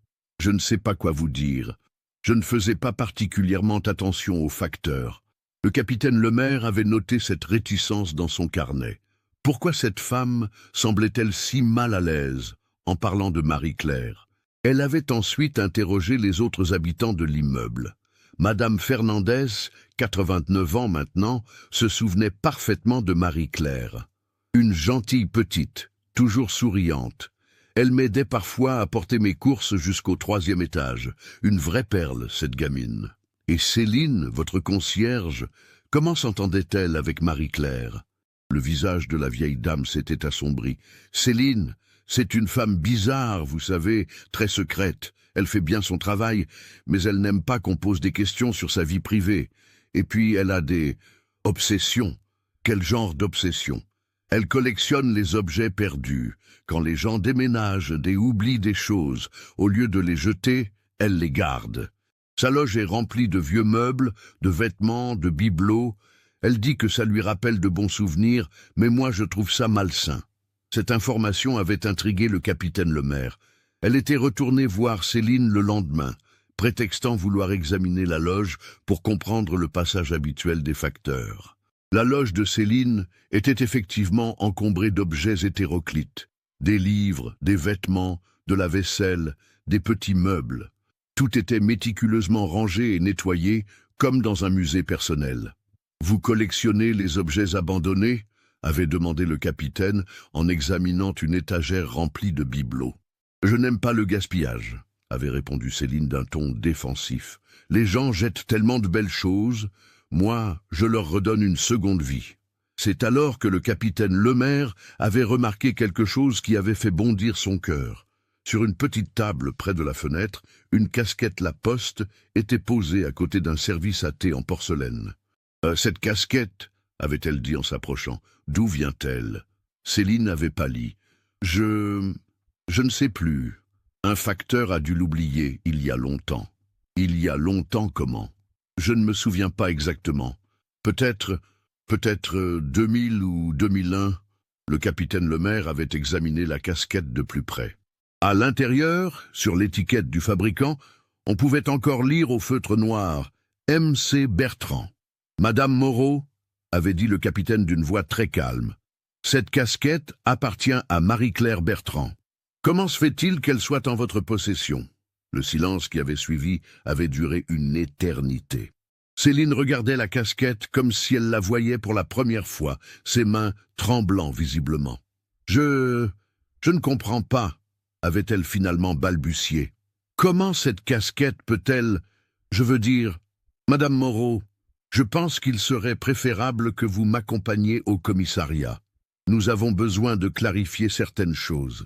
Je ne sais pas quoi vous dire. Je ne faisais pas particulièrement attention aux facteurs. Le capitaine Lemaire avait noté cette réticence dans son carnet. Pourquoi cette femme semblait-elle si mal à l'aise en parlant de Marie-Claire? Elle avait ensuite interrogé les autres habitants de l'immeuble. Madame Fernandez, 89 ans maintenant, se souvenait parfaitement de Marie-Claire. Une gentille petite, toujours souriante. Elle m'aidait parfois à porter mes courses jusqu'au 3e étage. Une vraie perle, cette gamine. Et Céline, votre concierge, comment s'entendait-elle avec Marie-Claire? Le visage de la vieille dame s'était assombri. Céline, c'est une femme bizarre, vous savez, très secrète. Elle fait bien son travail, mais elle n'aime pas qu'on pose des questions sur sa vie privée. Et puis elle a des obsessions. Quel genre d'obsession? Elle collectionne les objets perdus. Quand les gens déménagent et oublient des choses, au lieu de les jeter, elle les garde. Sa loge est remplie de vieux meubles, de vêtements, de bibelots. Elle dit que ça lui rappelle de bons souvenirs, mais moi je trouve ça malsain. Cette information avait intrigué le capitaine Lemaire. Elle était retournée voir Céline le lendemain, prétextant vouloir examiner la loge pour comprendre le passage habituel des facteurs. La loge de Céline était effectivement encombrée d'objets hétéroclites. Des livres, des vêtements, de la vaisselle, des petits meubles. Tout était méticuleusement rangé et nettoyé, comme dans un musée personnel. « Vous collectionnez les objets abandonnés ?» avait demandé le capitaine en examinant une étagère remplie de bibelots. « Je n'aime pas le gaspillage », avait répondu Céline d'un ton défensif. « Les gens jettent tellement de belles choses, moi, je leur redonne une seconde vie. » C'est alors que le capitaine Lemaire avait remarqué quelque chose qui avait fait bondir son cœur. Sur une petite table près de la fenêtre, une casquette La Poste était posée à côté d'un service à thé en porcelaine. « Cette casquette » avait-elle dit en s'approchant. « D'où vient-elle » Céline avait pâli. « Je ne sais plus. Un facteur a dû l'oublier il y a longtemps. » « Il y a longtemps comment ?»« Je ne me souviens pas exactement. Peut-être 2000 ou 2001. » Le capitaine Lemaire avait examiné la casquette de plus près. À l'intérieur, sur l'étiquette du fabricant, on pouvait encore lire au feutre noir « M.C. Bertrand ». « Madame Moreau » avait dit le capitaine d'une voix très calme. « Cette casquette appartient à Marie-Claire Bertrand. Comment se fait-il qu'elle soit en votre possession ?» Le silence qui avait suivi avait duré une éternité. Céline regardait la casquette comme si elle la voyait pour la première fois, ses mains tremblant visiblement. « Je ne comprends pas », avait-elle finalement balbutié. « Comment cette casquette peut-elle... Je veux dire, Madame Moreau, je pense qu'il serait préférable que vous m'accompagniez au commissariat. Nous avons besoin de clarifier certaines choses. »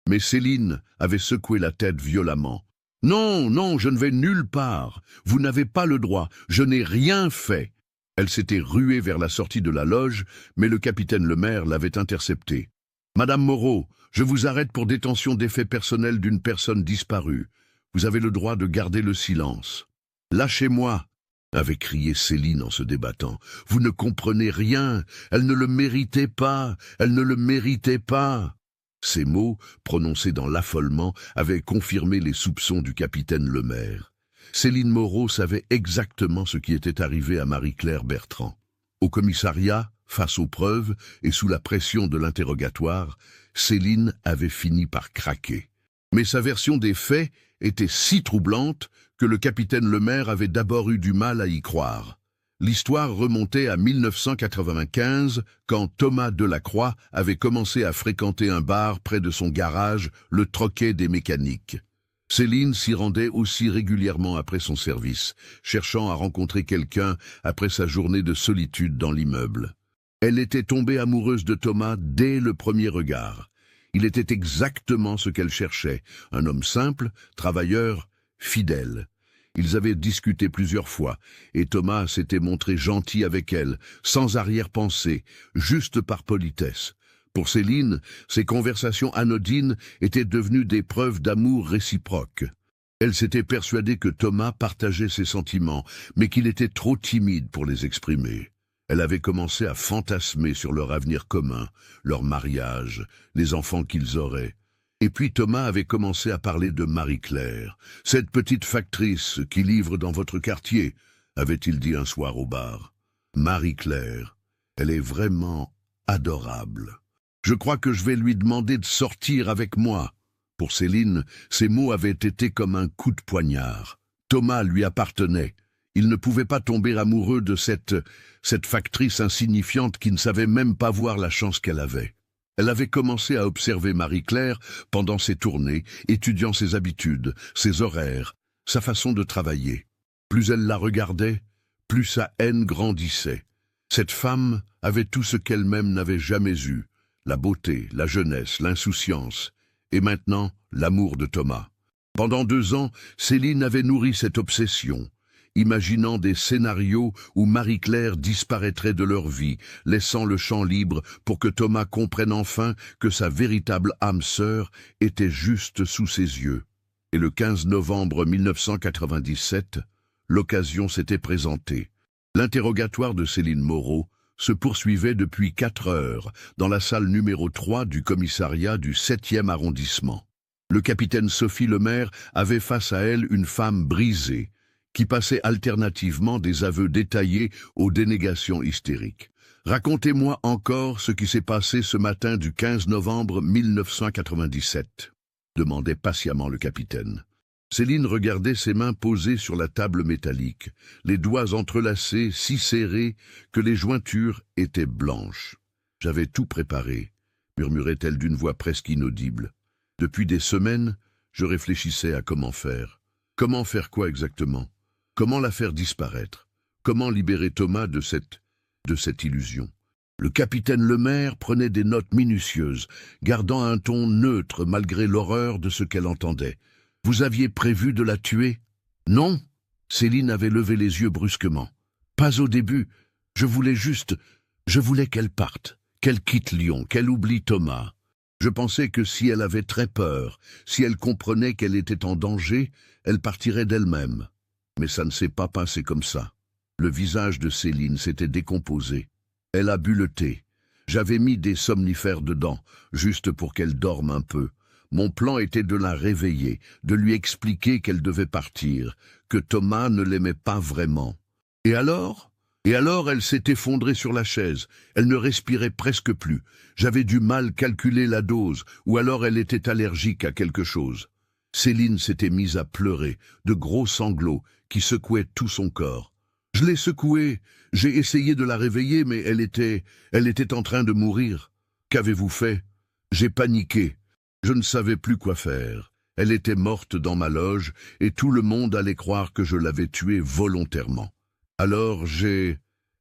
Mais Céline avait secoué la tête violemment. « Non, non, je ne vais nulle part. Vous n'avez pas le droit. Je n'ai rien fait. » Elle s'était ruée vers la sortie de la loge, mais le capitaine Lemaire l'avait interceptée. « Madame Moreau, je vous arrête pour détention d'effets personnels d'une personne disparue. Vous avez le droit de garder le silence. »« Lâchez-moi » avait crié Céline en se débattant. « Vous ne comprenez rien. Elle ne le méritait pas. Elle ne le méritait pas. » Ces mots, prononcés dans l'affolement, avaient confirmé les soupçons du capitaine Lemaire. Céline Moreau savait exactement ce qui était arrivé à Marie-Claire Bertrand. Au commissariat, face aux preuves et sous la pression de l'interrogatoire, Céline avait fini par craquer. Mais sa version des faits était si troublante que le capitaine Lemaire avait d'abord eu du mal à y croire. L'histoire remontait à 1995, quand Thomas Delacroix avait commencé à fréquenter un bar près de son garage, le Troquet des Mécaniques. Céline s'y rendait aussi régulièrement après son service, cherchant à rencontrer quelqu'un après sa journée de solitude dans l'immeuble. Elle était tombée amoureuse de Thomas dès le premier regard. Il était exactement ce qu'elle cherchait, un homme simple, travailleur, fidèle. Ils avaient discuté plusieurs fois, et Thomas s'était montré gentil avec elle, sans arrière-pensée, juste par politesse. Pour Céline, ces conversations anodines étaient devenues des preuves d'amour réciproque. Elle s'était persuadée que Thomas partageait ses sentiments, mais qu'il était trop timide pour les exprimer. Elle avait commencé à fantasmer sur leur avenir commun, leur mariage, les enfants qu'ils auraient. Et puis Thomas avait commencé à parler de Marie-Claire, cette petite factrice qui livre dans votre quartier, avait-il dit un soir au bar. Marie-Claire, elle est vraiment adorable. Je crois que je vais lui demander de sortir avec moi. Pour Céline, ces mots avaient été comme un coup de poignard. Thomas lui appartenait. Il ne pouvait pas tomber amoureux de cette factrice insignifiante qui ne savait même pas voir la chance qu'elle avait. Elle avait commencé à observer Marie-Claire pendant ses tournées, étudiant ses habitudes, ses horaires, sa façon de travailler. Plus elle la regardait, plus sa haine grandissait. Cette femme avait tout ce qu'elle-même n'avait jamais eu, la beauté, la jeunesse, l'insouciance, et maintenant l'amour de Thomas. Pendant 2 ans, Céline avait nourri cette obsession, imaginant des scénarios où Marie-Claire disparaîtrait de leur vie, laissant le champ libre pour que Thomas comprenne enfin que sa véritable âme sœur était juste sous ses yeux. Et le 15 novembre 1997, l'occasion s'était présentée. L'interrogatoire de Céline Moreau se poursuivait depuis 4 heures dans la salle numéro 3 du commissariat du 7e arrondissement. Le capitaine Sophie Lemaire avait face à elle une femme brisée, qui passait alternativement des aveux détaillés aux dénégations hystériques. « Racontez-moi encore ce qui s'est passé ce matin du 15 novembre 1997 », demandait patiemment le capitaine. Céline regardait ses mains posées sur la table métallique, les doigts entrelacés, si serrés que les jointures étaient blanches. « J'avais tout préparé », murmurait-elle d'une voix presque inaudible. « Depuis des semaines, je réfléchissais à comment faire. Comment faire quoi exactement ? Comment la faire disparaître? Comment libérer Thomas de cette illusion? Le capitaine Lemaire prenait des notes minutieuses, gardant un ton neutre malgré l'horreur de ce qu'elle entendait. « Vous aviez prévu de la tuer ?»« Non !» Céline avait levé les yeux brusquement. « Pas au début. Je voulais qu'elle parte, qu'elle quitte Lyon, qu'elle oublie Thomas. Je pensais que si elle avait très peur, si elle comprenait qu'elle était en danger, elle partirait d'elle-même. Mais ça ne s'est pas passé comme ça. » Le visage de Céline s'était décomposé. Elle a bu le thé. J'avais mis des somnifères dedans, juste pour qu'elle dorme un peu. Mon plan était de la réveiller, de lui expliquer qu'elle devait partir, que Thomas ne l'aimait pas vraiment. Et alors elle s'est effondrée sur la chaise. Elle ne respirait presque plus. J'avais du mal calculer la dose, ou alors elle était allergique à quelque chose. Céline s'était mise à pleurer, de gros sanglots qui secouaient tout son corps. Je l'ai secouée, j'ai essayé de la réveiller, mais elle était en train de mourir. Qu'avez-vous fait? J'ai paniqué. Je ne savais plus quoi faire. Elle était morte dans ma loge, et tout le monde allait croire que je l'avais tuée volontairement. Alors j'ai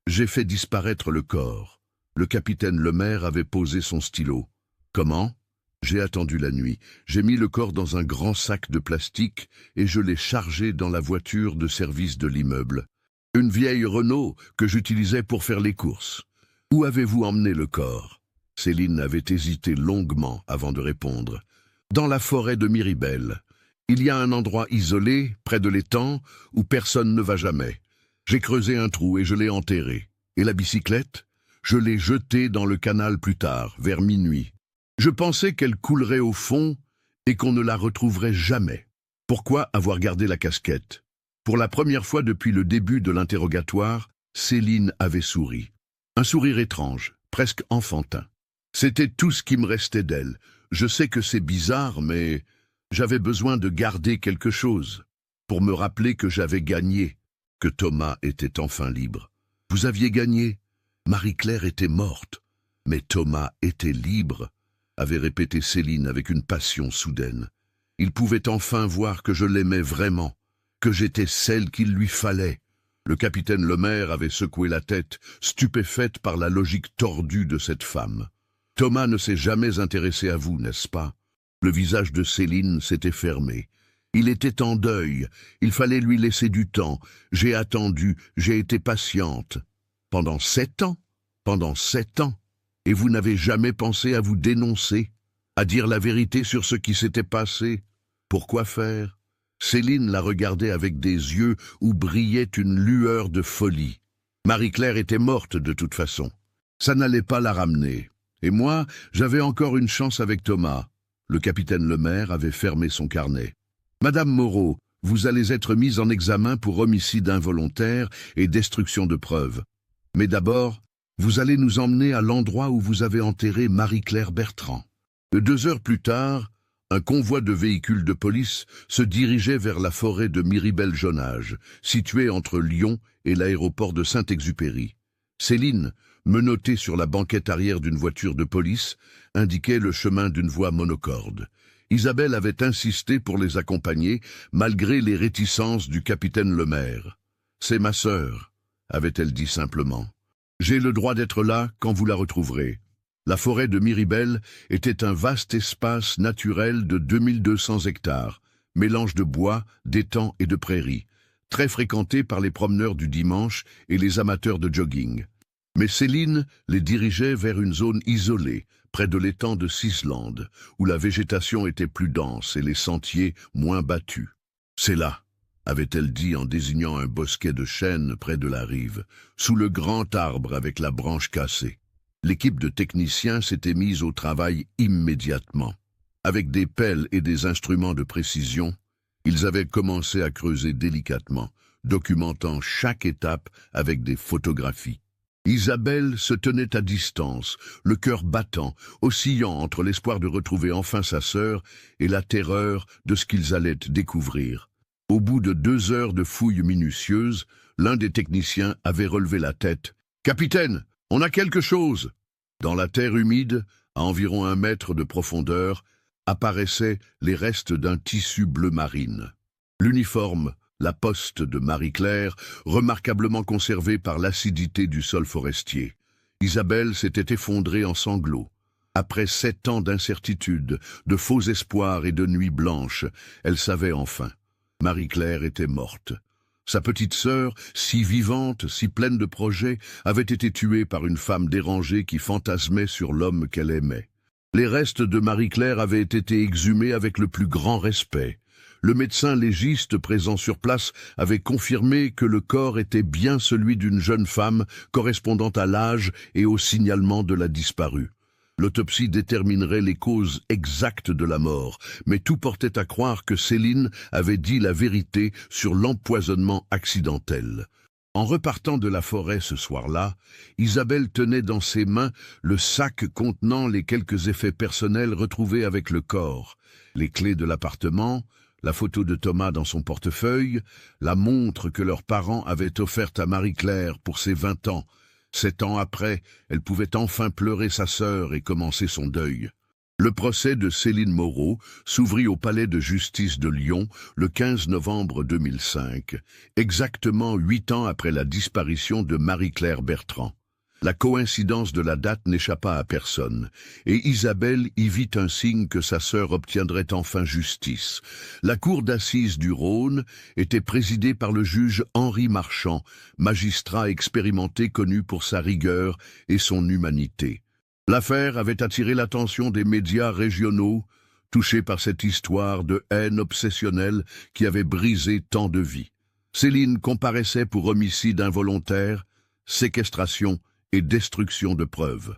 fait disparaître le corps. Le capitaine Lemaire avait posé son stylo. Comment? J'ai attendu la nuit. J'ai mis le corps dans un grand sac de plastique et je l'ai chargé dans la voiture de service de l'immeuble. Une vieille Renault que j'utilisais pour faire les courses. Où avez-vous emmené le corps? Céline avait hésité longuement avant de répondre. Dans la forêt de Miribel. Il y a un endroit isolé, près de l'étang, où personne ne va jamais. J'ai creusé un trou et je l'ai enterré. Et la bicyclette? Je l'ai jetée dans le canal plus tard, vers minuit. Je pensais qu'elle coulerait au fond et qu'on ne la retrouverait jamais. Pourquoi avoir gardé la casquette? Pour la première fois depuis le début de l'interrogatoire, Céline avait souri. Un sourire étrange, presque enfantin. C'était tout ce qui me restait d'elle. Je sais que c'est bizarre, mais j'avais besoin de garder quelque chose, pour me rappeler que j'avais gagné, que Thomas était enfin libre. Vous aviez gagné. Marie-Claire était morte, mais Thomas était libre, avait répété Céline avec une passion soudaine. Il pouvait enfin voir que je l'aimais vraiment, que j'étais celle qu'il lui fallait. Le capitaine Lemaire avait secoué la tête, stupéfaite par la logique tordue de cette femme. Thomas ne s'est jamais intéressé à vous, n'est-ce pas? Le visage de Céline s'était fermé. Il était en deuil, il fallait lui laisser du temps. J'ai attendu, j'ai été patiente. Pendant 7 ans? Pendant 7 ans? Et vous n'avez jamais pensé à vous dénoncer, à dire la vérité sur ce qui s'était passé? Pourquoi faire? Céline la regardait avec des yeux où brillait une lueur de folie. Marie-Claire était morte de toute façon. Ça n'allait pas la ramener. Et moi, j'avais encore une chance avec Thomas. Le capitaine Lemaire avait fermé son carnet. Madame Moreau, vous allez être mise en examen pour homicide involontaire et destruction de preuves. Mais d'abord, vous allez nous emmener à l'endroit où vous avez enterré Marie-Claire Bertrand. 2 heures plus tard, un convoi de véhicules de police se dirigeait vers la forêt de Miribel-Jonage, située entre Lyon et l'aéroport de Saint-Exupéry. Céline, menottée sur la banquette arrière d'une voiture de police, indiquait le chemin d'une voie monocorde. Isabelle avait insisté pour les accompagner, malgré les réticences du capitaine Lemaire. « C'est ma sœur », avait-elle dit simplement. « J'ai le droit d'être là quand vous la retrouverez. » La forêt de Miribel était un vaste espace naturel de 2200 hectares, mélange de bois, d'étangs et de prairies, très fréquenté par les promeneurs du dimanche et les amateurs de jogging. Mais Céline les dirigeait vers une zone isolée, près de l'étang de Sislande, où la végétation était plus dense et les sentiers moins battus. « C'est là », avait-elle dit en désignant un bosquet de chênes près de la rive, sous le grand arbre avec la branche cassée. L'équipe de techniciens s'était mise au travail immédiatement. Avec des pelles et des instruments de précision, ils avaient commencé à creuser délicatement, documentant chaque étape avec des photographies. Isabelle se tenait à distance, le cœur battant, oscillant entre l'espoir de retrouver enfin sa sœur et la terreur de ce qu'ils allaient découvrir. Au bout de 2 heures de fouilles minutieuses, l'un des techniciens avait relevé la tête. « Capitaine, on a quelque chose !» Dans la terre humide, à environ 1 mètre de profondeur, apparaissaient les restes d'un tissu bleu marine. L'uniforme, la poste de Marie-Claire, remarquablement conservée par l'acidité du sol forestier. Isabelle s'était effondrée en sanglots. Après 7 ans d'incertitude, de faux espoirs et de nuits blanches, elle savait enfin. Marie-Claire était morte. Sa petite sœur, si vivante, si pleine de projets, avait été tuée par une femme dérangée qui fantasmait sur l'homme qu'elle aimait. Les restes de Marie-Claire avaient été exhumés avec le plus grand respect. Le médecin légiste présent sur place avait confirmé que le corps était bien celui d'une jeune femme correspondant à l'âge et au signalement de la disparue. L'autopsie déterminerait les causes exactes de la mort, mais tout portait à croire que Céline avait dit la vérité sur l'empoisonnement accidentel. En repartant de la forêt ce soir-là, Isabelle tenait dans ses mains le sac contenant les quelques effets personnels retrouvés avec le corps, les clés de l'appartement, la photo de Thomas dans son portefeuille, la montre que leurs parents avaient offerte à Marie-Claire pour ses 20 ans. 7 ans après, elle pouvait enfin pleurer sa sœur et commencer son deuil. Le procès de Céline Moreau s'ouvrit au palais de justice de Lyon le 15 novembre 2005, exactement 8 ans après la disparition de Marie-Claire Bertrand. La coïncidence de la date n'échappa à personne, et Isabelle y vit un signe que sa sœur obtiendrait enfin justice. La cour d'assises du Rhône était présidée par le juge Henri Marchand, magistrat expérimenté connu pour sa rigueur et son humanité. L'affaire avait attiré l'attention des médias régionaux, touchés par cette histoire de haine obsessionnelle qui avait brisé tant de vies. Céline comparaissait pour homicide involontaire, séquestration et destruction de preuves.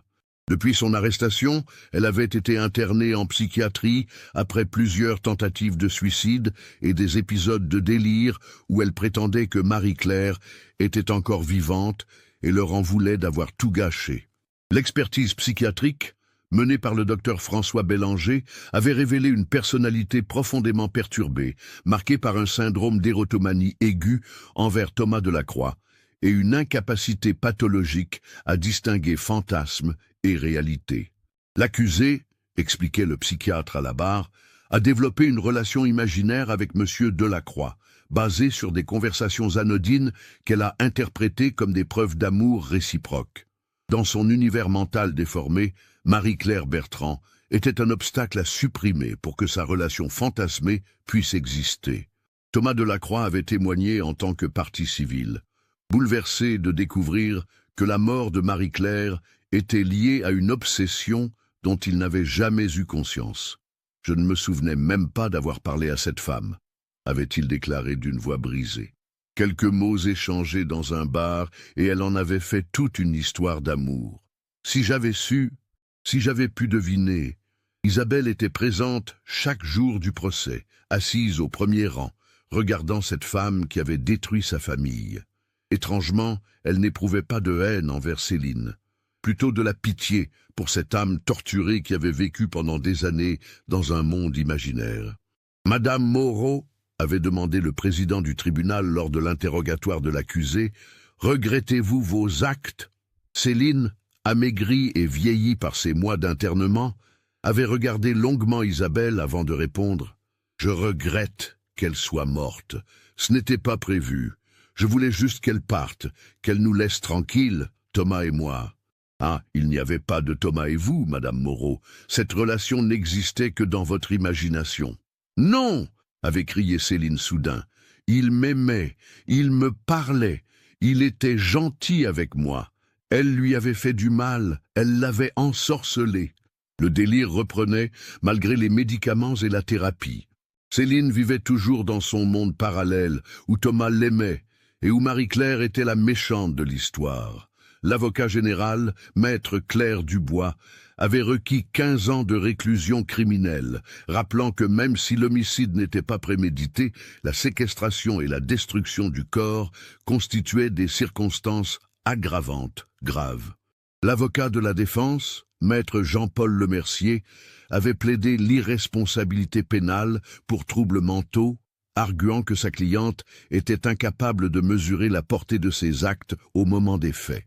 Depuis son arrestation, elle avait été internée en psychiatrie après plusieurs tentatives de suicide et des épisodes de délire où elle prétendait que Marie-Claire était encore vivante et leur en voulait d'avoir tout gâché. L'expertise psychiatrique, menée par le docteur François Bélanger, avait révélé une personnalité profondément perturbée, marquée par un syndrome d'érotomanie aiguë envers Thomas Delacroix, et une incapacité pathologique à distinguer fantasme et réalité. L'accusé, expliquait le psychiatre à la barre, a développé une relation imaginaire avec M. Delacroix, basée sur des conversations anodines qu'elle a interprétées comme des preuves d'amour réciproque. Dans son univers mental déformé, Marie-Claire Bertrand était un obstacle à supprimer pour que sa relation fantasmée puisse exister. Thomas Delacroix avait témoigné en tant que partie civile, bouleversé de découvrir que la mort de Marie-Claire était liée à une obsession dont il n'avait jamais eu conscience. « Je ne me souvenais même pas d'avoir parlé à cette femme », avait-il déclaré d'une voix brisée. Quelques mots échangés dans un bar et elle en avait fait toute une histoire d'amour. Si j'avais su, si j'avais pu deviner, Isabelle était présente chaque jour du procès, assise au premier rang, regardant cette femme qui avait détruit sa famille. Étrangement, elle n'éprouvait pas de haine envers Céline, plutôt de la pitié pour cette âme torturée qui avait vécu pendant des années dans un monde imaginaire. « Madame Moreau », avait demandé le président du tribunal lors de l'interrogatoire de l'accusé, « regrettez-vous vos actes ?» Céline, amaigrie et vieillie par ses mois d'internement, avait regardé longuement Isabelle avant de répondre « Je regrette qu'elle soit morte. Ce n'était pas prévu. Je voulais juste qu'elle parte, qu'elle nous laisse tranquilles, Thomas et moi. » Ah, il n'y avait pas de Thomas et vous, Madame Moreau. Cette relation n'existait que dans votre imagination. « Non !» avait crié Céline soudain. « Il m'aimait, il me parlait, il était gentil avec moi. Elle lui avait fait du mal, elle l'avait ensorcelé. » Le délire reprenait malgré les médicaments et la thérapie. Céline vivait toujours dans son monde parallèle où Thomas l'aimait et où Marie-Claire était la méchante de l'histoire. L'avocat général, maître Claire Dubois, avait requis 15 ans de réclusion criminelle, rappelant que même si l'homicide n'était pas prémédité, la séquestration et la destruction du corps constituaient des circonstances aggravantes, graves. L'avocat de la défense, maître Jean-Paul Lemercier, avait plaidé l'irresponsabilité pénale pour troubles mentaux, arguant que sa cliente était incapable de mesurer la portée de ses actes au moment des faits.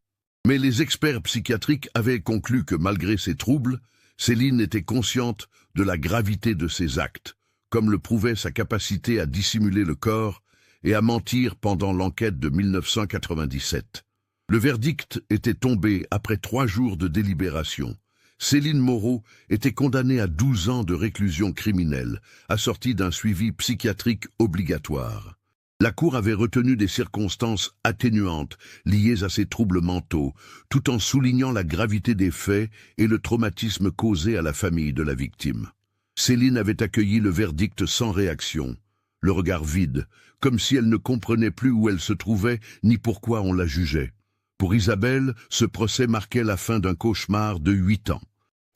Mais les experts psychiatriques avaient conclu que malgré ses troubles, Céline était consciente de la gravité de ses actes, comme le prouvait sa capacité à dissimuler le corps et à mentir pendant l'enquête de 1997. Le verdict était tombé après 3 jours de délibération. Céline Moreau était condamnée à 12 ans de réclusion criminelle, assortie d'un suivi psychiatrique obligatoire. La Cour avait retenu des circonstances atténuantes liées à ces troubles mentaux, tout en soulignant la gravité des faits et le traumatisme causé à la famille de la victime. Céline avait accueilli le verdict sans réaction, le regard vide, comme si elle ne comprenait plus où elle se trouvait ni pourquoi on la jugeait. Pour Isabelle, ce procès marquait la fin d'un cauchemar de 8 ans.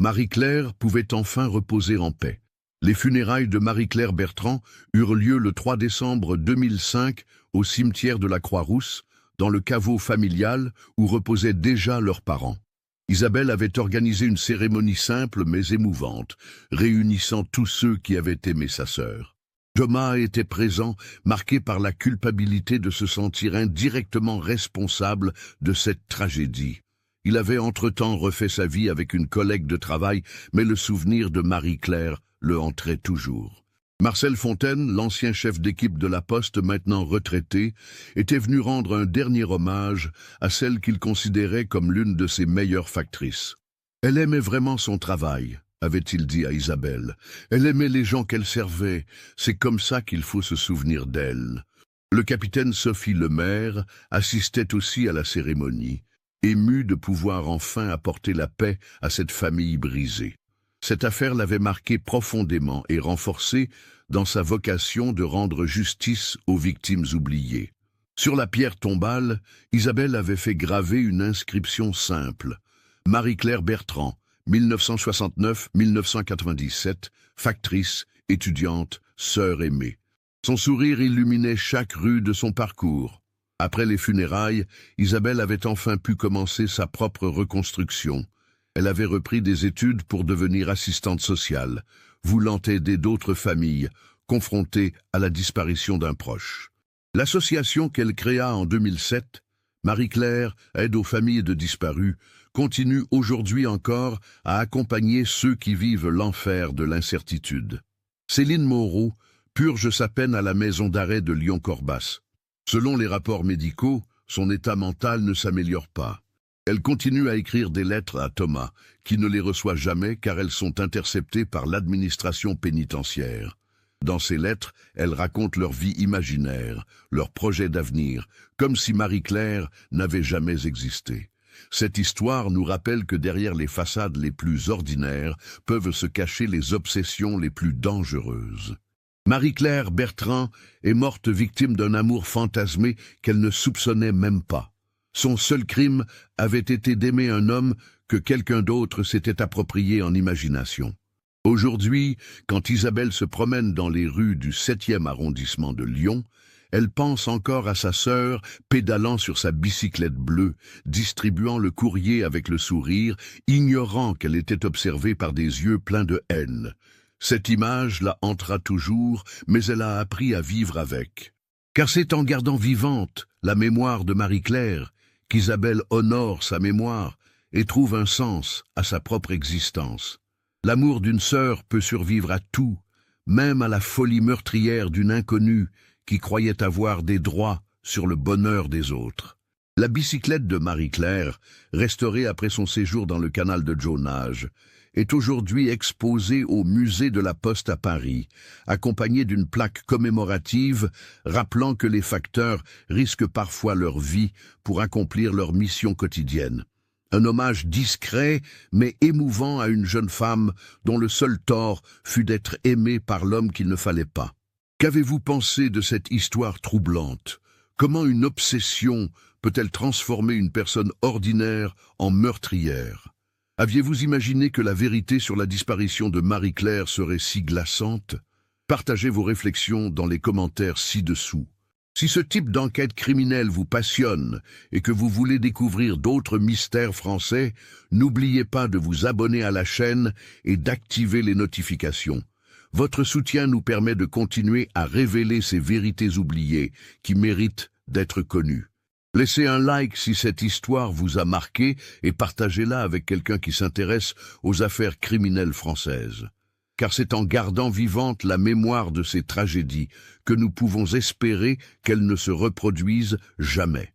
Marie-Claire pouvait enfin reposer en paix. Les funérailles de Marie-Claire Bertrand eurent lieu le 3 décembre 2005 au cimetière de la Croix-Rousse, dans le caveau familial où reposaient déjà leurs parents. Isabelle avait organisé une cérémonie simple mais émouvante, réunissant tous ceux qui avaient aimé sa sœur. Thomas était présent, marqué par la culpabilité de se sentir indirectement responsable de cette tragédie. Il avait entre-temps refait sa vie avec une collègue de travail, mais le souvenir de Marie-Claire le hantrait toujours. Marcel Fontaine, l'ancien chef d'équipe de la Poste, maintenant retraité, était venu rendre un dernier hommage à celle qu'il considérait comme l'une de ses meilleures factrices. Elle aimait vraiment son travail, avait-il dit à Isabelle. Elle aimait les gens qu'elle servait, c'est comme ça qu'il faut se souvenir d'elle. Le capitaine Sophie Lemaire assistait aussi à la cérémonie, ému de pouvoir enfin apporter la paix à cette famille brisée. Cette affaire l'avait marqué profondément et renforcé dans sa vocation de rendre justice aux victimes oubliées. Sur la pierre tombale, Isabelle avait fait graver une inscription simple. Marie-Claire Bertrand, 1969-1997, factrice, étudiante, sœur aimée. Son sourire illuminait chaque rue de son parcours. Après les funérailles, Isabelle avait enfin pu commencer sa propre reconstruction. Elle avait repris des études pour devenir assistante sociale, voulant aider d'autres familles confrontées à la disparition d'un proche. L'association qu'elle créa en 2007, Marie-Claire aide aux familles de disparus, continue aujourd'hui encore à accompagner ceux qui vivent l'enfer de l'incertitude. Céline Moreau purge sa peine à la maison d'arrêt de Lyon-Corbas. Selon les rapports médicaux, son état mental ne s'améliore pas. Elle continue à écrire des lettres à Thomas, qui ne les reçoit jamais car elles sont interceptées par l'administration pénitentiaire. Dans ces lettres, elle raconte leur vie imaginaire, leurs projets d'avenir, comme si Marie-Claire n'avait jamais existé. Cette histoire nous rappelle que derrière les façades les plus ordinaires peuvent se cacher les obsessions les plus dangereuses. Marie-Claire Bertrand est morte victime d'un amour fantasmé qu'elle ne soupçonnait même pas. Son seul crime avait été d'aimer un homme que quelqu'un d'autre s'était approprié en imagination. Aujourd'hui, quand Isabelle se promène dans les rues du 7e arrondissement de Lyon, elle pense encore à sa sœur pédalant sur sa bicyclette bleue, distribuant le courrier avec le sourire, ignorant qu'elle était observée par des yeux pleins de haine. Cette image la hantera toujours, mais elle a appris à vivre avec. Car c'est en gardant vivante la mémoire de Marie-Claire qu'Isabelle honore sa mémoire et trouve un sens à sa propre existence. L'amour d'une sœur peut survivre à tout, même à la folie meurtrière d'une inconnue qui croyait avoir des droits sur le bonheur des autres. La bicyclette de Marie-Claire, restaurée après son séjour dans le canal de Jaunage, est aujourd'hui exposée au musée de la Poste à Paris, accompagnée d'une plaque commémorative rappelant que les facteurs risquent parfois leur vie pour accomplir leur mission quotidienne. Un hommage discret mais émouvant à une jeune femme dont le seul tort fut d'être aimée par l'homme qu'il ne fallait pas. Qu'avez-vous pensé de cette histoire troublante? Comment une obsession peut-elle transformer une personne ordinaire en meurtrière? Aviez-vous imaginé que la vérité sur la disparition de Marie-Claire serait si glaçante? Partagez vos réflexions dans les commentaires ci-dessous. Si ce type d'enquête criminelle vous passionne et que vous voulez découvrir d'autres mystères français, n'oubliez pas de vous abonner à la chaîne et d'activer les notifications. Votre soutien nous permet de continuer à révéler ces vérités oubliées qui méritent d'être connues. Laissez un like si cette histoire vous a marqué et partagez-la avec quelqu'un qui s'intéresse aux affaires criminelles françaises. Car c'est en gardant vivante la mémoire de ces tragédies que nous pouvons espérer qu'elles ne se reproduisent jamais.